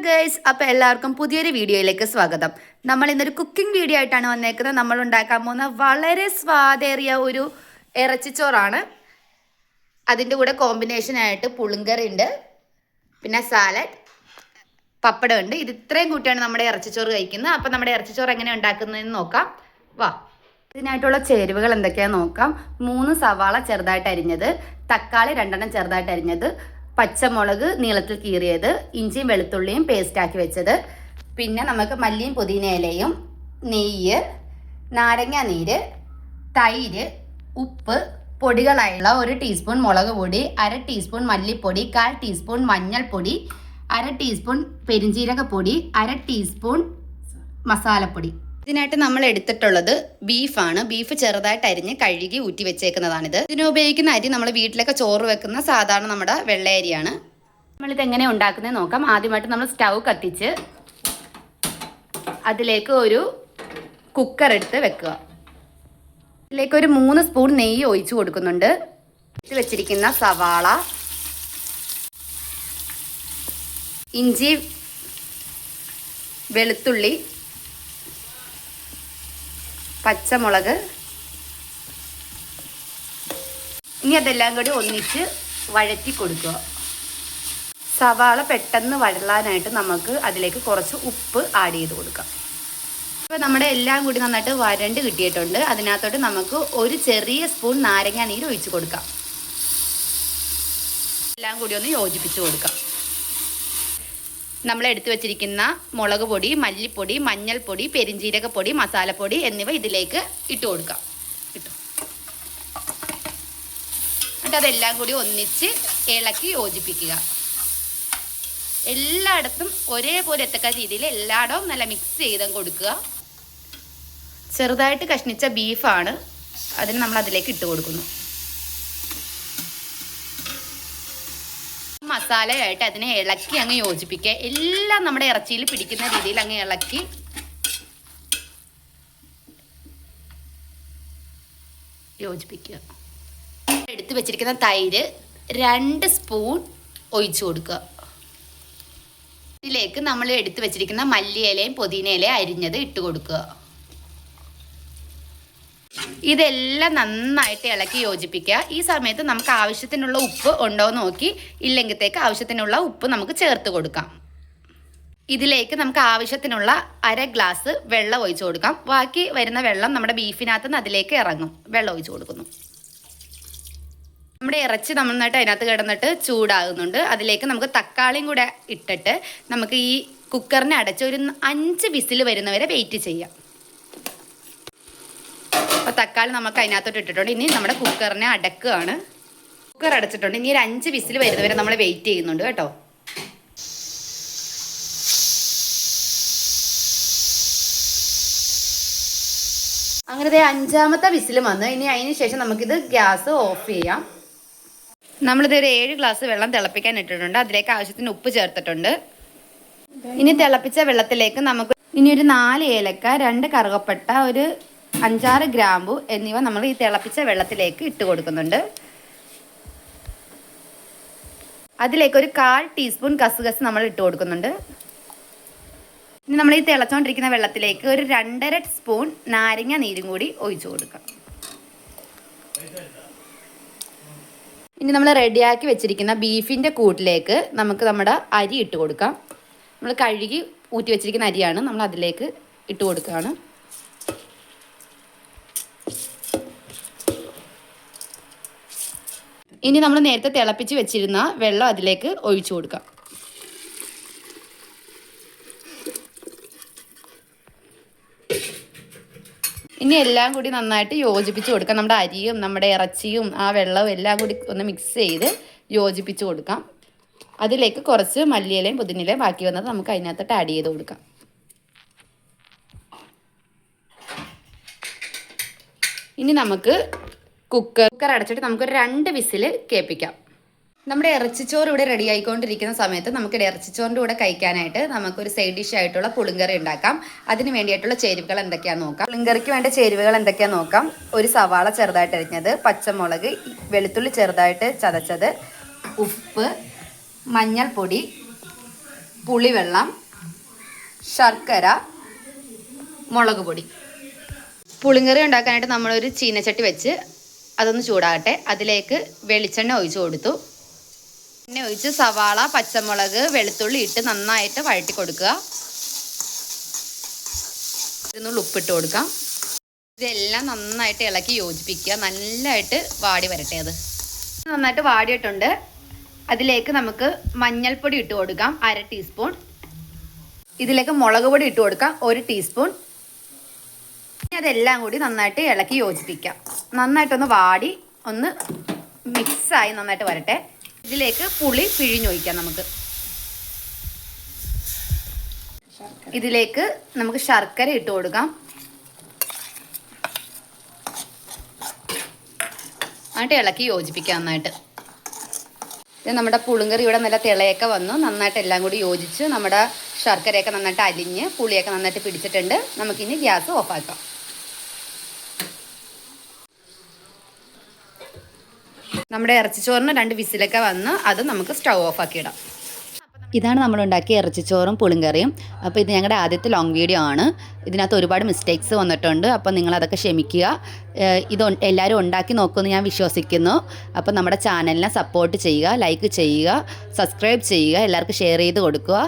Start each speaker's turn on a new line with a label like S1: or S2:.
S1: Guys, അപ്പോൾ എല്ലാവർക്കും പുതിയൊരു വീഡിയോയിലേക്ക് സ്വാഗതം. നമ്മൾ ഇന്നൊരു കുക്കിംഗ് വീഡിയോ ആയിട്ടാണ് വന്നേക്കുന്നത്. നമ്മൾ ഉണ്ടാക്കാൻ പോകുന്ന വളരെ സ്വാദേറിയ ഒരു ഇറച്ചിച്ചോറാണ്. അതിൻ്റെ കൂടെ കോമ്പിനേഷനായിട്ട് പുളിങ്കറി ഉണ്ട്, പിന്നെ സാലഡ്, പപ്പടം ഉണ്ട്. ഇത് ഇത്രയും കൂട്ടിയാണ് നമ്മുടെ ഇറച്ചിച്ചോറ് കഴിക്കുന്നത്. അപ്പോൾ നമ്മുടെ ഇറച്ചിച്ചോറ് എങ്ങനെ ഉണ്ടാക്കുന്നതെന്ന് നോക്കാം, വാ. ഇതിനായിട്ടുള്ള ചേരുവകൾ എന്തൊക്കെയാണെന്ന് നോക്കാം. 3 സവാള ചെറുതായിട്ട് അരിഞ്ഞത്, തക്കാളി 2 ചെറുതായിട്ട് അരിഞ്ഞത്, പച്ചമുളക് നീളത്തിൽ കീറിയത്, ഇഞ്ചിയും വെളുത്തുള്ളിയും പേസ്റ്റാക്കി വെച്ചത്, പിന്നെ നമുക്ക് മല്ലിയും പുതിന ഇലയും, നെയ്യ്, നാരങ്ങ നീര്, തൈര്, ഉപ്പ്, പൊടികളായുള്ള 1 ടീസ്പൂൺ മുളക് പൊടി, 1/2 ടീസ്പൂൺ മല്ലിപ്പൊടി, 1/4 ടീസ്പൂൺ മഞ്ഞൾപ്പൊടി, 1/2 ടീസ്പൂൺ പെരിഞ്ജീരകപ്പൊടി, 1/2 ടീസ്പൂൺ മസാലപ്പൊടി. ഇതിനായിട്ട് നമ്മൾ എടുത്തിട്ടുള്ളത് ബീഫാണ്. ബീഫ് ചെറുതായിട്ട് അരിഞ്ഞ് കഴുകി ഊറ്റി വെച്ചേക്കുന്നതാണിത്. ഇതിന് ഉപയോഗിക്കുന്ന അരി നമ്മൾ വീട്ടിലൊക്കെ ചോറ് വെക്കുന്ന സാധാരണ നമ്മുടെ വെള്ള അരിയാണ്. നമ്മളിത് എങ്ങനെ ഉണ്ടാക്കുന്നത് നോക്കാം. ആദ്യമായിട്ട് നമ്മൾ സ്റ്റൗ കത്തിച്ച് അതിലേക്ക് ഒരു കുക്കർ എടുത്ത് വെക്കുക. ഇതിലേക്ക് ഒരു 3 സ്പൂൺ നെയ്യ് ഒഴിച്ചു കൊടുക്കുന്നുണ്ട്. ഇത് വെച്ചിരിക്കുന്ന സവാള, ഇഞ്ചി, വെളുത്തുള്ളി, പച്ചമുളക്, ഇനി അതെല്ലാം കൂടി ഒന്നിച്ച് വഴറ്റി കൊടുക്കുക. സവാള പെട്ടെന്ന് വഴലാനായിട്ട് നമുക്ക് അതിലേക്ക് കുറച്ച് ഉപ്പ് ആഡ് ചെയ്ത് കൊടുക്കാം. അപ്പോൾ നമ്മുടെ എല്ലാം കൂടി നന്നായിട്ട് വരണ്ട് കിട്ടിയിട്ടുണ്ട്. അതിനകത്തോട്ട് നമുക്ക് ഒരു ചെറിയ സ്പൂൺ നാരങ്ങ നീര് ഒഴിച്ച് കൊടുക്കാം. എല്ലാം കൂടി ഒന്ന് യോജിപ്പിച്ച് കൊടുക്കാം. നമ്മൾ എടുത്തു വെച്ചിരിക്കുന്ന മുളക് പൊടി, മല്ലിപ്പൊടി, മഞ്ഞൾപ്പൊടി, പെരിഞ്ജീരകപ്പൊടി, മസാലപ്പൊടി എന്നിവ ഇതിലേക്ക് ഇട്ട് കൊടുക്കാം. എന്നിട്ട് അതെല്ലാം കൂടി ഒന്നിച്ച് ഇളക്കി യോജിപ്പിക്കുക. എല്ലായിടത്തും ഒരേപോലെ എത്തക്ക രീതിയിൽ എല്ലായിടവും നല്ല മിക്സ് ചെയ്ത് കൊടുക്കുക. ചെറുതായിട്ട് കഷ്ണിച്ച ബീഫാണ്, അതിന് നമ്മൾ അതിലേക്ക് ഇട്ട് കൊടുക്കുന്നു. മസാലയായിട്ട് അതിനെ ഇളക്കി അങ്ങ് യോജിപ്പിക്കുക. എല്ലാം നമ്മുടെ ഇറച്ചിയിൽ പിടിക്കുന്ന രീതിയിൽ അങ്ങ് ഇളക്കി യോജിപ്പിക്കുക. എടുത്തു വെച്ചിരിക്കുന്ന തൈര് 2 സ്പൂൺ ഒഴിച്ചു കൊടുക്കുക. ഇതിലേക്ക് നമ്മൾ എടുത്തു വെച്ചിരിക്കുന്ന മല്ലിയിലയും പുതിന ഇലയും അരിഞ്ഞത് ഇട്ട് കൊടുക്കുക. ഇതെല്ലാം നന്നായിട്ട് ഇളക്കി യോജിപ്പിക്കുക. ഈ സമയത്ത് നമുക്ക് ആവശ്യത്തിനുള്ള ഉപ്പ് ഉണ്ടോ എന്ന് നോക്കി, ഇല്ലെങ്കിലത്തേക്ക് ആവശ്യത്തിനുള്ള ഉപ്പ് നമുക്ക് ചേർത്ത് കൊടുക്കാം. ഇതിലേക്ക് നമുക്ക് ആവശ്യത്തിനുള്ള 1/2 ഗ്ലാസ് വെള്ളം ഒഴിച്ചു കൊടുക്കാം. ബാക്കി വരുന്ന വെള്ളം നമ്മുടെ ബീഫിനകത്ത് നിന്ന് അതിലേക്ക് ഇറങ്ങും. വെള്ളം ഒഴിച്ചു കൊടുക്കുന്നു. നമ്മുടെ ഇറച്ചി നന്നായിട്ട് അതിനകത്ത് കിടന്നിട്ട് ചൂടാകുന്നുണ്ട്. അതിലേക്ക് നമുക്ക് തക്കാളിയും കൂടെ ഇട്ടിട്ട് നമുക്ക് ഈ കുക്കറിനെ അടച്ച് ഒരു 5 വിസിൽ വരുന്നവരെ വെയിറ്റ് ചെയ്യാം. അപ്പോൾ തക്കാളി നമുക്ക് അതിനകത്തോട്ട് ഇട്ടിട്ടുണ്ട്. ഇനി നമ്മുടെ കുക്കറിനെ അടക്കുകയാണ്. കുക്കർ അടച്ചിട്ടുണ്ട്. ഇനി ഒരു 5 വിസിൽ വരുന്നവരെ നമ്മൾ വെയിറ്റ് ചെയ്യുന്നുണ്ട് കേട്ടോ. അങ്ങനെ 5ാമത്തെ വിസിൽ വന്ന് ഇനി അതിന് ശേഷം നമുക്കിത് ഗ്യാസ് ഓഫ് ചെയ്യാം. നമ്മളിതൊരു 7 ഗ്ലാസ് വെള്ളം തിളപ്പിക്കാൻ ഇട്ടിട്ടുണ്ട്. അതിലേക്ക് ആവശ്യത്തിന് ഉപ്പ് ചേർത്തിട്ടുണ്ട്. ഇനി തിളപ്പിച്ച വെള്ളത്തിലേക്ക് നമുക്ക് ഇനി ഒരു 4 ഏലക്ക, 2 കറുകപ്പട്ട, ഒരു 5-6 ഗ്രാമ്പു എന്നിവ നമ്മൾ ഈ തിളപ്പിച്ച വെള്ളത്തിലേക്ക് ഇട്ട് കൊടുക്കുന്നുണ്ട്. അതിലേക്ക് ഒരു 1/4 ടീസ്പൂൺ കസുകസ് നമ്മൾ ഇട്ട് കൊടുക്കുന്നുണ്ട്. ഇനി നമ്മൾ ഈ തിളച്ചുകൊണ്ടിരിക്കുന്ന വെള്ളത്തിലേക്ക് ഒരു 2.5 സ്പൂൺ നാരങ്ങ നീരും കൂടി ഒഴിച്ചു കൊടുക്കാം. ഇനി നമ്മൾ റെഡിയാക്കി വെച്ചിരിക്കുന്ന ബീഫിൻ്റെ കൂട്ടിലേക്ക് നമുക്ക് നമ്മുടെ അരി ഇട്ട് കൊടുക്കാം. നമ്മൾ കഴുകി ഊറ്റി വെച്ചിരിക്കുന്ന അരിയാണ്, നമ്മൾ അതിലേക്ക് ഇട്ട് കൊടുക്കുകയാണ്. ഇനി നമ്മൾ നേരത്തെ തിളപ്പിച്ച് വെച്ചിരുന്ന വെള്ളം അതിലേക്ക് ഒഴിച്ചു കൊടുക്കാം. ഇനി എല്ലാം കൂടി നന്നായിട്ട് യോജിപ്പിച്ച് കൊടുക്കാം. നമ്മുടെ അരിയും നമ്മുടെ ഇറച്ചിയും ആ വെള്ളവും എല്ലാം കൂടി ഒന്ന് മിക്സ് ചെയ്ത് യോജിപ്പിച്ച് കൊടുക്കാം. അതിലേക്ക് കുറച്ച് മല്ലിയിലയും പുതിനയിലയും ബാക്കി വന്നത് നമുക്ക് അതിനകത്തോട്ട് ആഡ് ചെയ്ത് കൊടുക്കാം. ഇനി നമുക്ക് കുക്കർ അടച്ചിട്ട് നമുക്കൊരു 2 വിസിൽ കേൾപ്പിക്കാം. നമ്മുടെ ഇറച്ചിച്ചോറ് ഇവിടെ റെഡി ആയിക്കൊണ്ടിരിക്കുന്ന സമയത്ത് നമുക്ക് ഇറച്ചിച്ചോറിൻ്റെ കൂടെ കഴിക്കാനായിട്ട് നമുക്കൊരു സൈഡ് ഡിഷ് ആയിട്ടുള്ള പുളിങ്കറി ഉണ്ടാക്കാം. അതിന് വേണ്ടിയിട്ടുള്ള ചേരുവകൾ എന്തൊക്കെയാണെന്ന് നോക്കാം. പുളിങ്കറിക്ക് വേണ്ട ചേരുവകൾ എന്തൊക്കെയാണെന്ന് നോക്കാം. ഒരു സവാള ചെറുതായിട്ട് അരിഞ്ഞത്, പച്ചമുളക്, വെളുത്തുള്ളി ചെറുതായിട്ട് ചതച്ചത്, ഉപ്പ്, മഞ്ഞൾപ്പൊടി, പുളിവെള്ളം, ശർക്കര, മുളക് പൊടി. പുളിങ്കറി ഉണ്ടാക്കാനായിട്ട് നമ്മളൊരു ചീനച്ചട്ടി വെച്ച് അതൊന്ന് ചൂടാകട്ടെ. അതിലേക്ക് വെളിച്ചെണ്ണ ഒഴിച്ച് കൊടുത്തു. എണ്ണ ഒഴിച്ച് സവാള, പച്ചമുളക്, വെളുത്തുള്ളി ഇട്ട് നന്നായിട്ട് വഴറ്റി കൊടുക്കുക. ഇതിനുള്ള ഉപ്പിട്ട് കൊടുക്കാം. ഇതെല്ലാം നന്നായിട്ട് ഇളക്കി യോജിപ്പിക്കുക. നല്ലതായിട്ട് വാടി വരട്ടെ. അത് നന്നായിട്ട് വാടിയിട്ടുണ്ട്. അതിലേക്ക് നമുക്ക് മഞ്ഞൾപ്പൊടി ഇട്ട് കൊടുക്കാം, 1/2 ടീസ്പൂൺ. ഇതിലേക്ക് മുളക് പൊടി ഇട്ട് കൊടുക്കാം, 1 ടീസ്പൂൺ. അതെല്ലാം കൂടി നന്നായിട്ട് ഇളക്കി യോജിപ്പിക്കാം. നന്നായിട്ടൊന്ന് വാടി ഒന്ന് മിക്സായി നന്നായിട്ട് വരട്ടെ. ഇതിലേക്ക് പുളി പിഴിഞ്ഞൊഴിക്കാം. ഇതിലേക്ക് നമുക്ക് ശർക്കര ഇട്ട് കൊടുക്കാം. നന്നായിട്ട് ഇളക്കി യോജിപ്പിക്കാം. നന്നായിട്ട് ഇത് നമ്മുടെ പുളിങ്കറി ഇവിടെ നല്ല തിളയൊക്കെ വന്നു. നന്നായിട്ട് എല്ലാം കൂടി യോജിച്ച് നമ്മുടെ ശർക്കരയൊക്കെ നന്നായിട്ട് അലിഞ്ഞ് പുളിയൊക്കെ നന്നായിട്ട് പിടിച്ചിട്ടുണ്ട്. നമുക്കിനി ഗ്യാസ് ഓഫാക്കാം. നമ്മുടെ ഇറച്ചിച്ചോറിന് 2 വിസിലൊക്കെ വന്ന് അത് നമുക്ക് സ്റ്റൗ ഓഫാക്കി ഇടാം. ഇതാണ് നമ്മളുണ്ടാക്കിയ ഇറച്ചിച്ചോറും പുളിങ്കറിയും. അപ്പോൾ ഇത് ഞങ്ങളുടെ ആദ്യത്തെ ലോങ് വീഡിയോ ആണ്. ഇതിനകത്ത് ഒരുപാട് മിസ്റ്റേക്സ് വന്നിട്ടുണ്ട്. അപ്പോൾ നിങ്ങളതൊക്കെ ക്ഷമിക്കുക. ഇത് എല്ലാവരും ഉണ്ടാക്കി നോക്കുമെന്ന് ഞാൻ വിശ്വസിക്കുന്നു. അപ്പോൾ നമ്മുടെ ചാനലിനെ സപ്പോർട്ട് ചെയ്യുക, ലൈക്ക് ചെയ്യുക, സബ്സ്ക്രൈബ് ചെയ്യുക, എല്ലാവർക്കും ഷെയർ ചെയ്ത് കൊടുക്കുക.